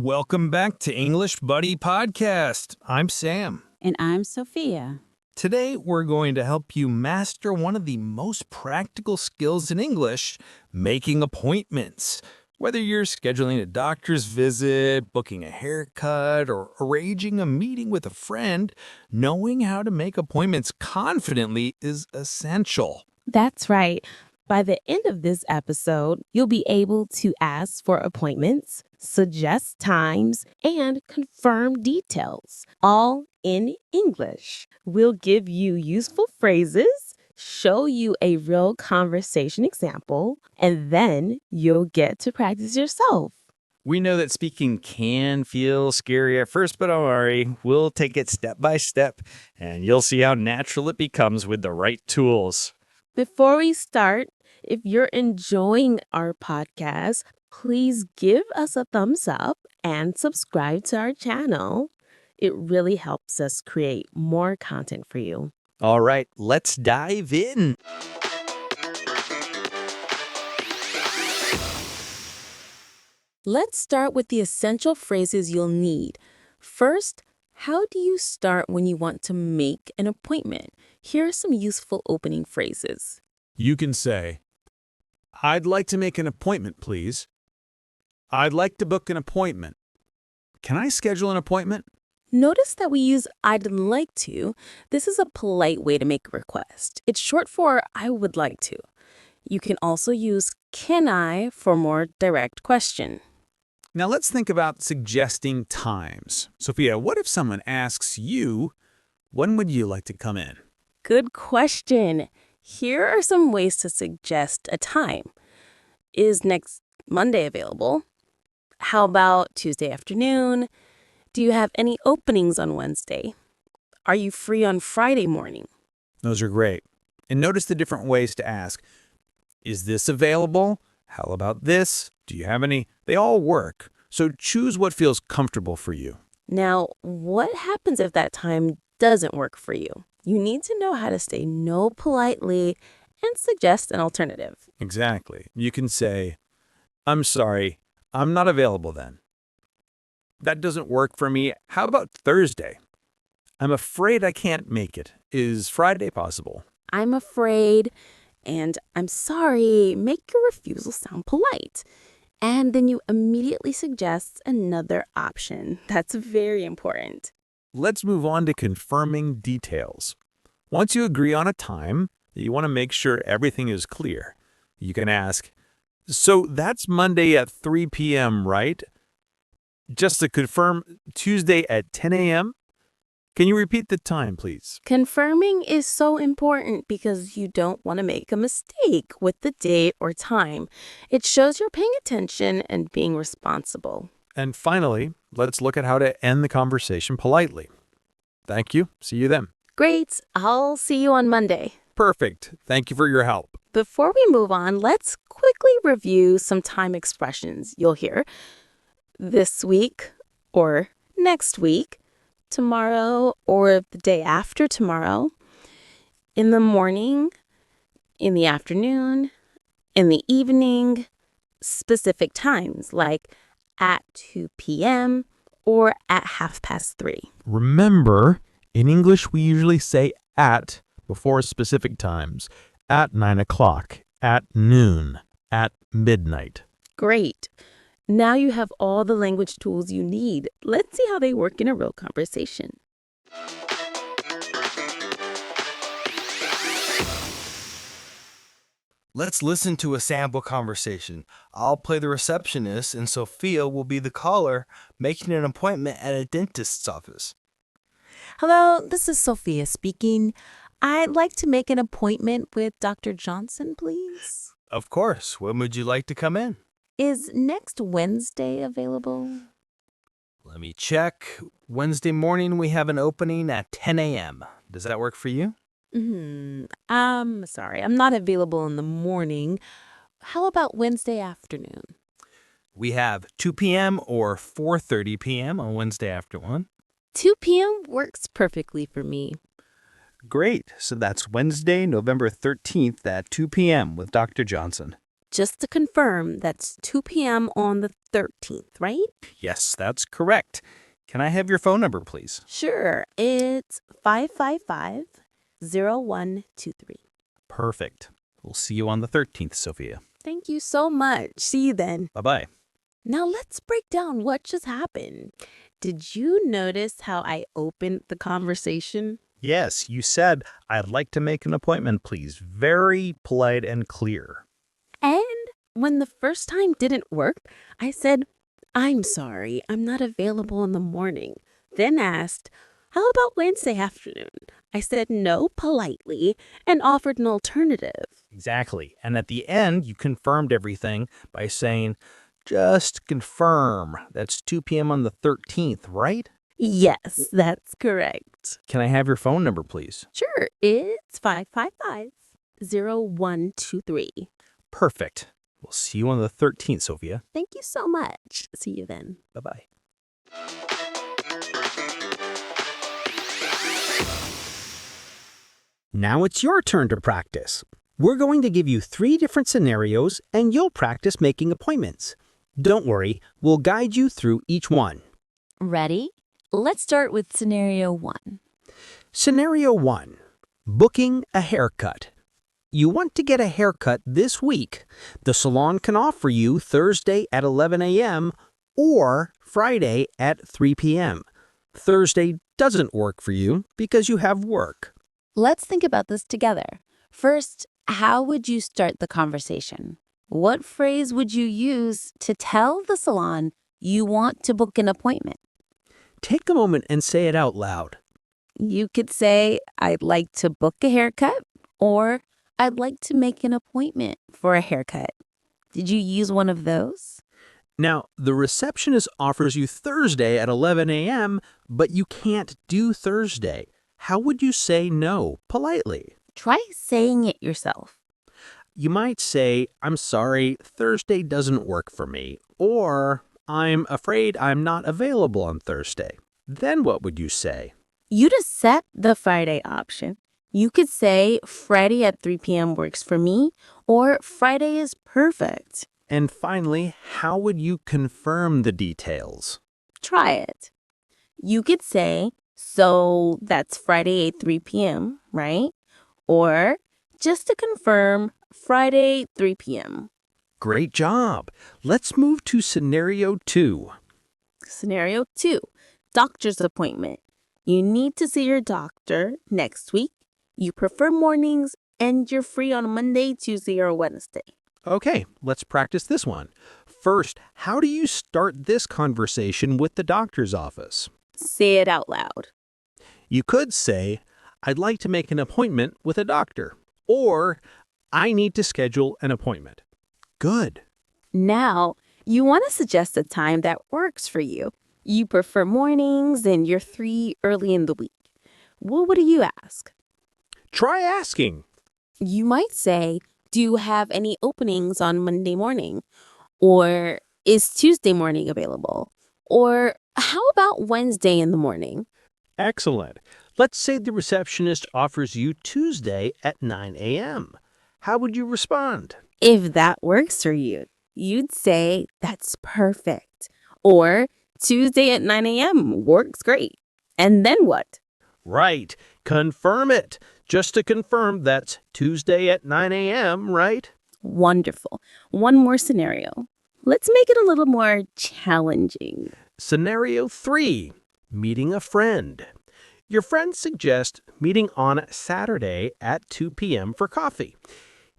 Welcome back to English Buddy Podcast. I'm Sam. And I'm Sophia. Today, we're going to help you master one of the most practical skills in English, making appointments. Whether you're scheduling a doctor's visit, booking a haircut, or arranging a meeting with a friend, knowing how to make appointments confidently is essential. That's right. By the end of this episode, you'll be able to ask for appointments, suggest times, and confirm details, all in English. We'll give you useful phrases, show you a real conversation example, and then you'll get to practice yourself. We know that speaking can feel scary at first, but don't worry. We'll take it step by step, and you'll see how natural it becomes with the right tools. Before we start, if you're enjoying our podcast, please give us a thumbs up and subscribe to our channel. It really helps us create more content for you. All right, let's dive in. Let's start with the essential phrases you'll need. First, how do you start when you want to make an appointment? Here are some useful opening phrases. You can say, I'd like to make an appointment, please. I'd like to book an appointment. Can I schedule an appointment? Notice that we use I'd like to. This is a polite way to make a request. It's short for I would like to. You can also use can I for more direct question. Now let's think about suggesting times. Sophia, what if someone asks you, when would you like to come in? Good question. Here are some ways to suggest a time. Is next Monday available? How about Tuesday afternoon? Do you have any openings on Wednesday? Are you free on Friday morning? Those are great. And notice the different ways to ask. Is this available? How about this? Do you have any? They all work. So choose what feels comfortable for you. Now, what happens if that time doesn't work for you? You need to know how to say no politely and suggest an alternative. Exactly. You can say, I'm sorry, I'm not available then. That doesn't work for me. How about Thursday? I'm afraid I can't make it. Is Friday possible? I'm afraid and I'm sorry. Make your refusal sound polite. And then you immediately suggest another option. That's very important. Let's move on to confirming details. Once you agree on a time, you want to make sure everything is clear. You can ask, so that's Monday at 3 p.m., right? Just to confirm, Tuesday at 10 a.m.? Can you repeat the time, please? Confirming is so important because you don't want to make a mistake with the date or time. It shows you're paying attention and being responsible. And finally, let's look at how to end the conversation politely. Thank you. See you then. Great. I'll see you on Monday. Perfect. Thank you for your help. Before we move on, let's quickly review some time expressions you'll hear this week or next week, tomorrow or the day after tomorrow, in the morning, in the afternoon, in the evening, specific times like at 2 p.m. or at 3:30. Remember, in English, we usually say at before specific times. At 9 o'clock, at noon, at midnight. Great. Now you have all the language tools you need. Let's see how they work in a real conversation. Let's listen to a sample conversation. I'll play the receptionist, and Sophia will be the caller making an appointment at a dentist's office. Hello, this is Sophia speaking. I'd like to make an appointment with Dr. Johnson, please. Of course. When would you like to come in? Is next Wednesday available? Let me check. Wednesday morning, we have an opening at 10 a.m. Does that work for you? Sorry, I'm not available in the morning. How about Wednesday afternoon? We have 2 p.m. or 4:30 p.m. on Wednesday after 1. 2 p.m. works perfectly for me. Great. So that's Wednesday, November 13th at 2 p.m. with Dr. Johnson. just to confirm, that's 2 p.m. on the 13th, right? Yes, that's correct. Can I have your phone number, please? Sure. It's 555-0123. Perfect. We'll see you on the 13th, Sophia. Thank you so much. See you then. Bye-bye. Now let's break down what just happened. Did you notice how I opened the conversation? Yes, you said, I'd like to make an appointment, please. Very polite and clear. And when the first time didn't work, I said, I'm sorry, I'm not available in the morning. Then asked, how about Wednesday afternoon? I said no politely and offered an alternative. Exactly. And at the end, you confirmed everything by saying, just confirm. That's 2 p.m. on the 13th, right? Yes, that's correct. Can I have your phone number, please? Sure, it's 555-0123. Perfect. We'll see you on the 13th, Sophia. Thank you so much. See you then. Bye-bye. Now it's your turn to practice. We're going to give you 3 different scenarios and you'll practice making appointments. Don't worry, we'll guide you through each one. Ready? Let's start with scenario 1. Scenario 1. Booking a haircut. You want to get a haircut this week. The salon can offer you Thursday at 11 a.m. or Friday at 3 p.m. Thursday doesn't work for you because you have work. Let's think about this together. First, how would you start the conversation? What phrase would you use to tell the salon you want to book an appointment? Take a moment and say it out loud. You could say, I'd like to book a haircut, or I'd like to make an appointment for a haircut. Did you use one of those? Now, the receptionist offers you Thursday at 11 a.m., but you can't do Thursday. How would you say no politely? Try saying it yourself. You might say, I'm sorry, Thursday doesn't work for me, or I'm afraid I'm not available on Thursday. Then what would you say? You just set the Friday option. You could say Friday at 3 p.m. works for me, or Friday is perfect. And finally, how would you confirm the details? Try it. You could say, so that's Friday at 3 p.m., right? Or just to confirm, Friday 3 p.m. Great job. Let's move to scenario 2. Scenario 2, doctor's appointment. You need to see your doctor next week. You prefer mornings and you're free on Monday, Tuesday, or Wednesday. Okay, let's practice this one. First, how do you start this conversation with the doctor's office? Say it out loud. You could say, I'd like to make an appointment with a doctor, or I need to schedule an appointment. Good. Now, you want to suggest a time that works for you. You prefer mornings and you're free early in the week. What would you ask? Try asking. You might say, do you have any openings on Monday morning? Or is Tuesday morning available? Or how about Wednesday in the morning? Excellent. Let's say the receptionist offers you Tuesday at 9 a.m. How would you respond? If that works for you, you'd say, that's perfect. Or Tuesday at 9 a.m. works great. And then what? Right. Confirm it. Just to confirm, that's Tuesday at 9 a.m., right? Wonderful. One more scenario. Let's make it a little more challenging. Scenario 3. Meeting a friend. Your friend suggests meeting on Saturday at 2 p.m. for coffee.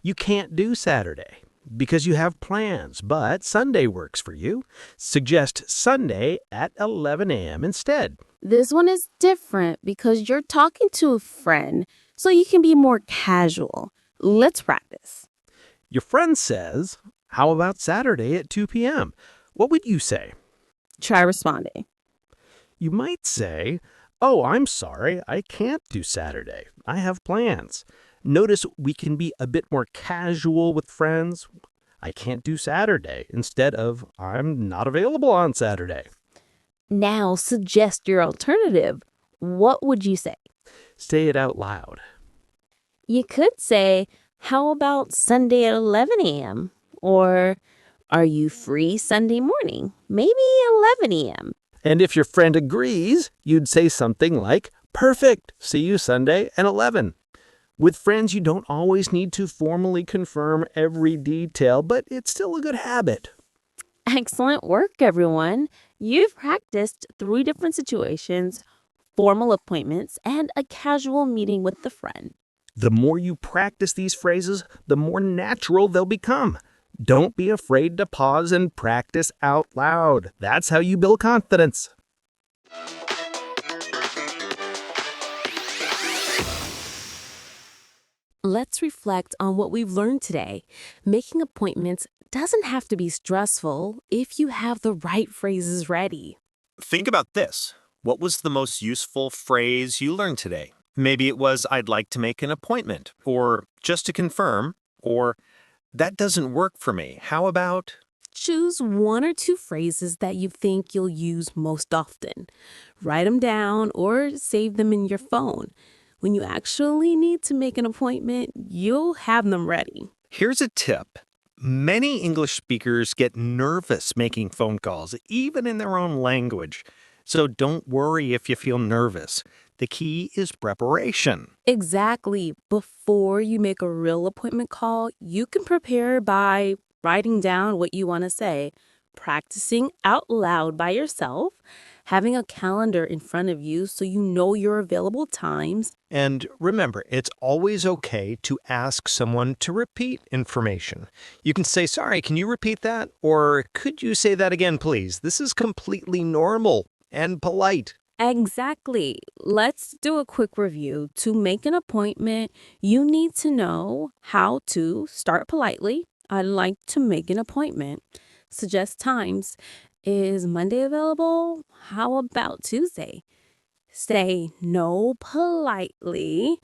You can't do Saturday because you have plans, but Sunday works for you. Suggest Sunday at 11 a.m. instead. This one is different because you're talking to a friend, so you can be more casual. Let's practice. Your friend says, how about Saturday at 2 p.m.? What would you say? Try responding. You might say, oh, I'm sorry, I can't do Saturday. I have plans. Notice we can be a bit more casual with friends. I can't do Saturday instead of I'm not available on Saturday. Now suggest your alternative. What would you say? Say it out loud. You could say, how about Sunday at 11 a.m.? Or are you free Sunday morning? Maybe 11 a.m. And if your friend agrees, you'd say something like, "Perfect. See you Sunday at 11." With friends, you don't always need to formally confirm every detail, but it's still a good habit. Excellent work, everyone. You've practiced 3 different situations, formal appointments, and a casual meeting with a friend. The more you practice these phrases, the more natural they'll become. Don't be afraid to pause and practice out loud. That's how you build confidence. Let's reflect on what we've learned today. Making appointments doesn't have to be stressful if you have the right phrases ready. Think about this. What was the most useful phrase you learned today? Maybe it was, "I'd like to make an appointment," or "just to confirm," or "that doesn't work for me. How about?" Choose 1 or 2 phrases that you think you'll use most often. Write them down or save them in your phone. When you actually need to make an appointment, you'll have them ready. Here's a tip. Many English speakers get nervous making phone calls, even in their own language. So don't worry if you feel nervous. The key is preparation. Exactly. Before you make a real appointment call, you can prepare by writing down what you want to say, practicing out loud by yourself, having a calendar in front of you so you know your available times. And remember, it's always okay to ask someone to repeat information. You can say, "Sorry, can you repeat that?" Or, "Could you say that again, please?" This is completely normal and polite. Exactly. Let's do a quick review. To make an appointment, you need to know how to start politely. I'd like to make an appointment. Suggest times. Is Monday available? How about Tuesday? Say no politely.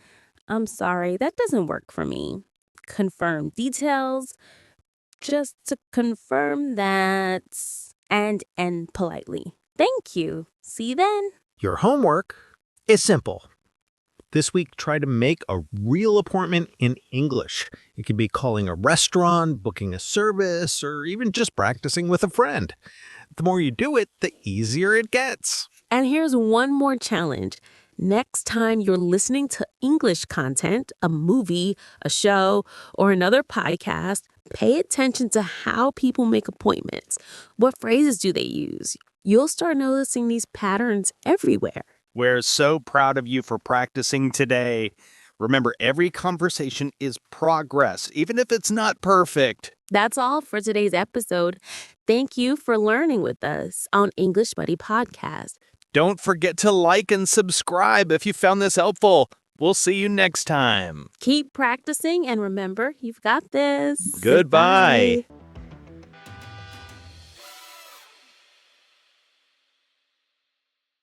I'm sorry, that doesn't work for me. Confirm details. Just to confirm that. And end politely. Thank you. See you then. Your homework is simple. This week, try to make a real appointment in English. It could be calling a restaurant, booking a service, or even just practicing with a friend. The more you do it, the easier it gets. And here's one more challenge. Next time you're listening to English content, a movie, a show, or another podcast, pay attention to how people make appointments. What phrases do they use? You'll start noticing these patterns everywhere. We're so proud of you for practicing today. Remember, every conversation is progress, even if it's not perfect. That's all for today's episode. Thank you for learning with us on English Buddy Podcast. Don't forget to like and subscribe if you found this helpful. We'll see you next time. Keep practicing and remember, you've got this. Goodbye.